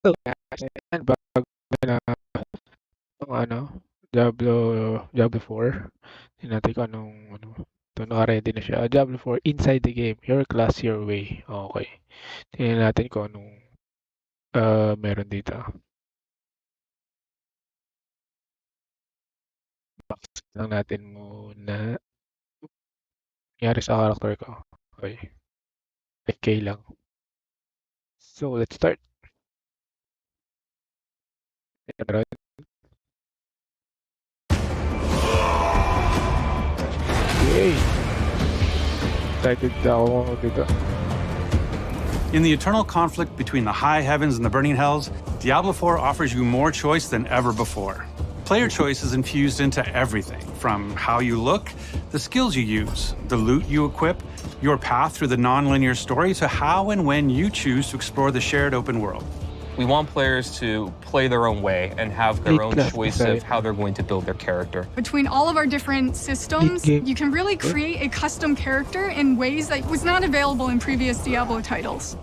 So, yan, bago na yung Diablo 4. Tingnan natin kung anong ito naka-ready na siya. Diablo 4 inside the game. Your class, your way. Okay. Tingnan natin kung anong meron dito. Box lang natin muna. Nangyari sa character ko. Okay. 5K lang. So, let's start. Meron. Yay! Excited ako dito. In the eternal conflict between the high heavens and the burning hells, Diablo 4 offers you more choice than ever before. Player choice is infused into everything, from how you look, the skills you use, the loot you equip, your path through the non-linear story, to how and when you choose to explore the shared open world. We want players to play their own way and have their own choice of how they're going to build their character. Between all of our different systems, you can really create a custom character in ways that was not available in previous Diablo titles.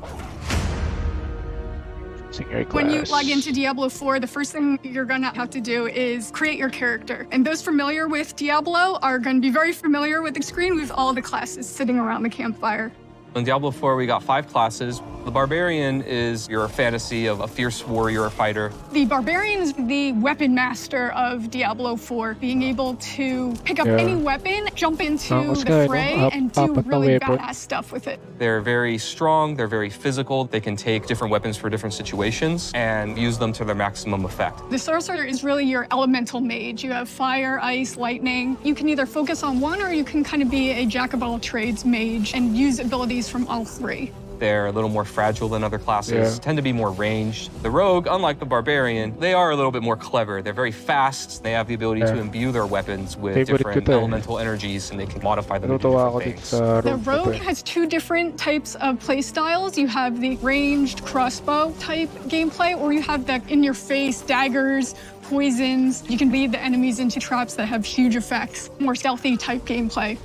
When you log into Diablo 4, the first thing you're gonna have to do is create your character. And those familiar with Diablo are gonna be very familiar with the screen with all the classes sitting around the campfire. In Diablo 4, we got 5 classes. The Barbarian is your fantasy of a fierce warrior or fighter. The Barbarian is the weapon master of Diablo 4, being able to pick up any weapon, jump into the fray, and do really badass stuff with it. They're very strong, they're very physical. They can take different weapons for different situations and use them to their maximum effect. The Sorcerer is really your elemental mage. You have fire, ice, lightning. You can either focus on one or you can kind of be a jack-of-all-trades mage and use abilities from all 3. They're a little more fragile than other classes, tend to be more ranged. The Rogue, unlike the Barbarian, they are a little bit more clever. They're very fast. They have the ability to imbue their weapons with different elemental energies, and they can modify them into different things. The Rogue has 2 different types of play styles. You have the ranged crossbow type gameplay, or you have the in-your-face daggers, poisons. You can lead the enemies into traps that have huge effects, more stealthy type gameplay.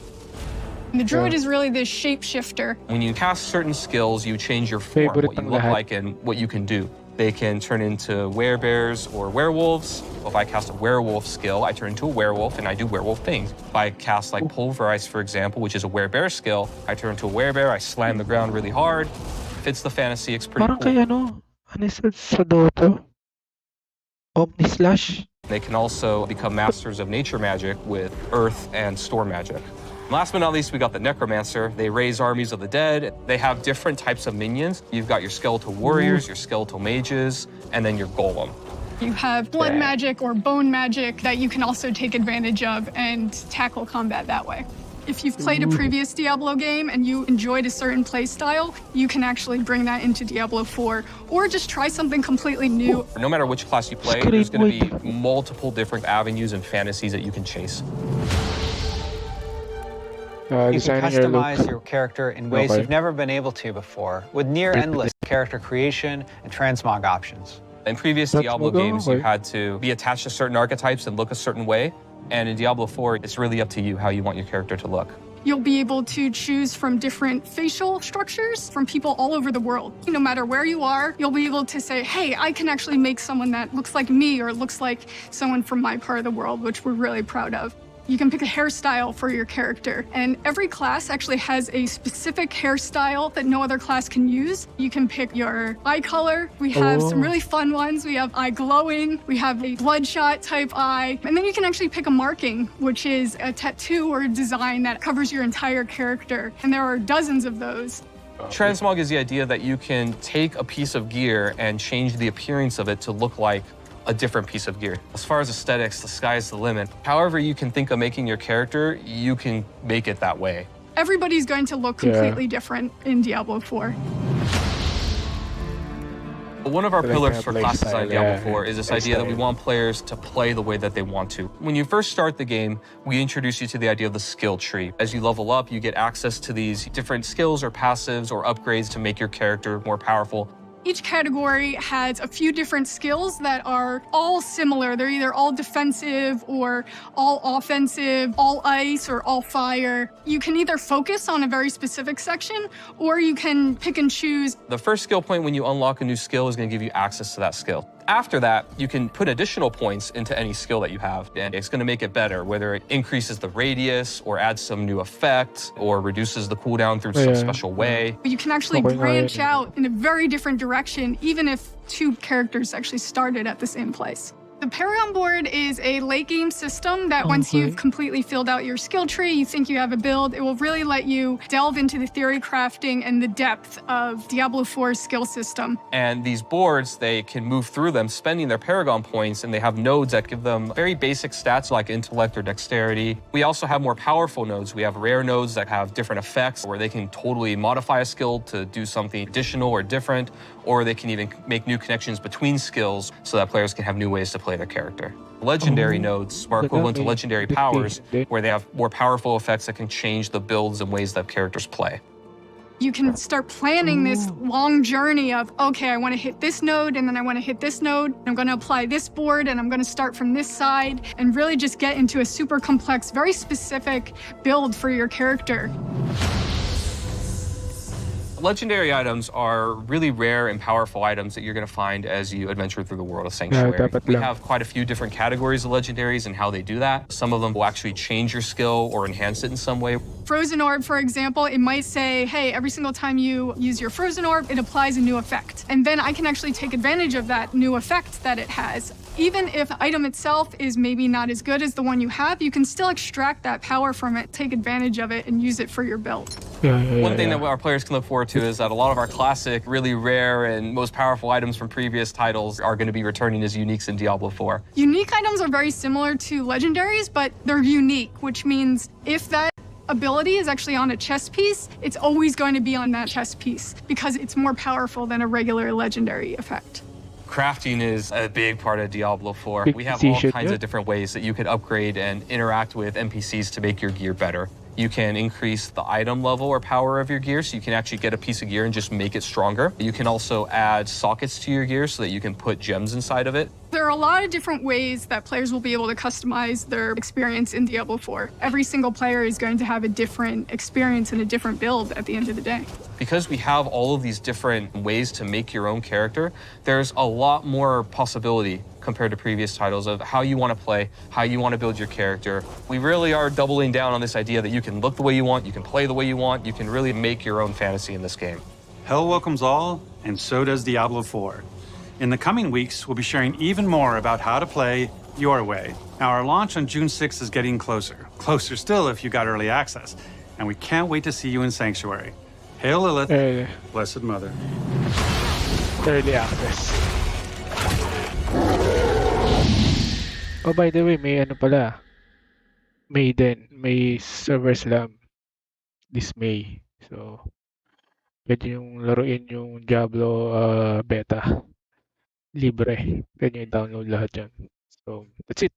And the Druid is really this shapeshifter. When you cast certain skills, you change your form, what you look like and what you can do. They can turn into werebears or werewolves. If I cast a werewolf skill, I turn into a werewolf and I do werewolf things. If I cast like Pulverize, for example, which is a werebear skill, I turn into a werebear, I slam the ground really hard. Fits the fantasy, it's pretty cool. Sa Dota? Omnislash? They can also become masters of nature magic with earth and storm magic. Last but not least, we got the Necromancer. They raise armies of the dead. They have different types of minions. You've got your skeletal warriors, your skeletal mages, and then your golem. You have blood magic or bone magic that you can also take advantage of and tackle combat that way. If you've played a previous Diablo game and you enjoyed a certain play style, you can actually bring that into Diablo 4, or just try something completely new. No matter which class you play, there's going to be multiple different avenues and fantasies that you can chase. You can customize your character in ways you've never been able to before, with near-endless character creation and transmog options. In previous Diablo games, you had to be attached to certain archetypes and look a certain way. And in Diablo 4, it's really up to you how you want your character to look. You'll be able to choose from different facial structures from people all over the world. No matter where you are, you'll be able to say, hey, I can actually make someone that looks like me or looks like someone from my part of the world, which we're really proud of. You can pick a hairstyle for your character, and every class actually has a specific hairstyle that no other class can use. You can pick your eye color. We have some really fun ones. We have eye glowing, we have a bloodshot type eye, and then you can actually pick a marking, which is a tattoo or a design that covers your entire character, and there are dozens of those. Transmog is the idea that you can take a piece of gear and change the appearance of it to look like a different piece of gear. As far as aesthetics, the sky's the limit. However you can think of making your character, you can make it that way. Everybody's going to look completely different in Diablo 4. One of our pillars for class design in Diablo 4 is this idea that we want players to play the way that they want to. When you first start the game, we introduce you to the idea of the skill tree. As you level up, you get access to these different skills or passives or upgrades to make your character more powerful. Each category has a few different skills that are all similar. They're either all defensive or all offensive, all ice or all fire. You can either focus on a very specific section or you can pick and choose. The first skill point when you unlock a new skill is going to give you access to that skill. After that, you can put additional points into any skill that you have, and it's going to make it better, whether it increases the radius or adds some new effect or reduces the cooldown through some special way. You can actually branch out in a very different direction, even if two characters actually started at the same place. The Paragon board is a late game system that once you've completely filled out your skill tree, you think you have a build, it will really let you delve into the theory crafting and the depth of Diablo 4's skill system. And these boards, they can move through them spending their Paragon points, and they have nodes that give them very basic stats like intellect or dexterity. We also have more powerful nodes. We have rare nodes that have different effects where they can totally modify a skill to do something additional or different, or they can even make new connections between skills so that players can have new ways to play their character. Legendary nodes are equivalent to legendary powers, where they have more powerful effects that can change the builds and ways that characters play. You can start planning this long journey of, okay, I want to hit this node, and then I want to hit this node. I'm going to apply this board, and I'm going to start from this side, and really just get into a super complex, very specific build for your character. Legendary items are really rare and powerful items that you're going to find as you adventure through the world of Sanctuary. We have quite a few different categories of legendaries and how they do that. Some of them will actually change your skill or enhance it in some way. Frozen Orb, for example, it might say, hey, every single time you use your Frozen Orb, it applies a new effect. And then I can actually take advantage of that new effect that it has. Even if the item itself is maybe not as good as the one you have, you can still extract that power from it, take advantage of it, and use it for your build. One thing that our players can look forward to is that a lot of our classic, really rare, and most powerful items from previous titles are going to be returning as uniques in Diablo 4. Unique items are very similar to legendaries, but they're unique, which means if that ability is actually on a chess piece, it's always going to be on that chess piece because it's more powerful than a regular legendary effect. Crafting is a big part of Diablo 4. We have all kinds of different ways that you could upgrade and interact with NPCs to make your gear better. You can increase the item level or power of your gear, so you can actually get a piece of gear and just make it stronger. You can also add sockets to your gear so that you can put gems inside of it. There are a lot of different ways that players will be able to customize their experience in Diablo 4. Every single player is going to have a different experience and a different build at the end of the day. Because we have all of these different ways to make your own character, there's a lot more possibility compared to previous titles of how you want to play, how you want to build your character. We really are doubling down on this idea that you can look the way you want, you can play the way you want, you can really make your own fantasy in this game. Hell welcomes all, and so does Diablo 4. In the coming weeks, we'll be sharing even more about how to play your way. Now, our launch on June 6th is getting closer. Closer still if you got early access. And we can't wait to see you in Sanctuary. Hail Lilith, Blessed Mother. Early access. Oh, by the way, may ano pala. May din. May server slam this May. So, pwede yung laruin yung Diablo beta. Libre. Pwede yung download lahat yan. So, that's it.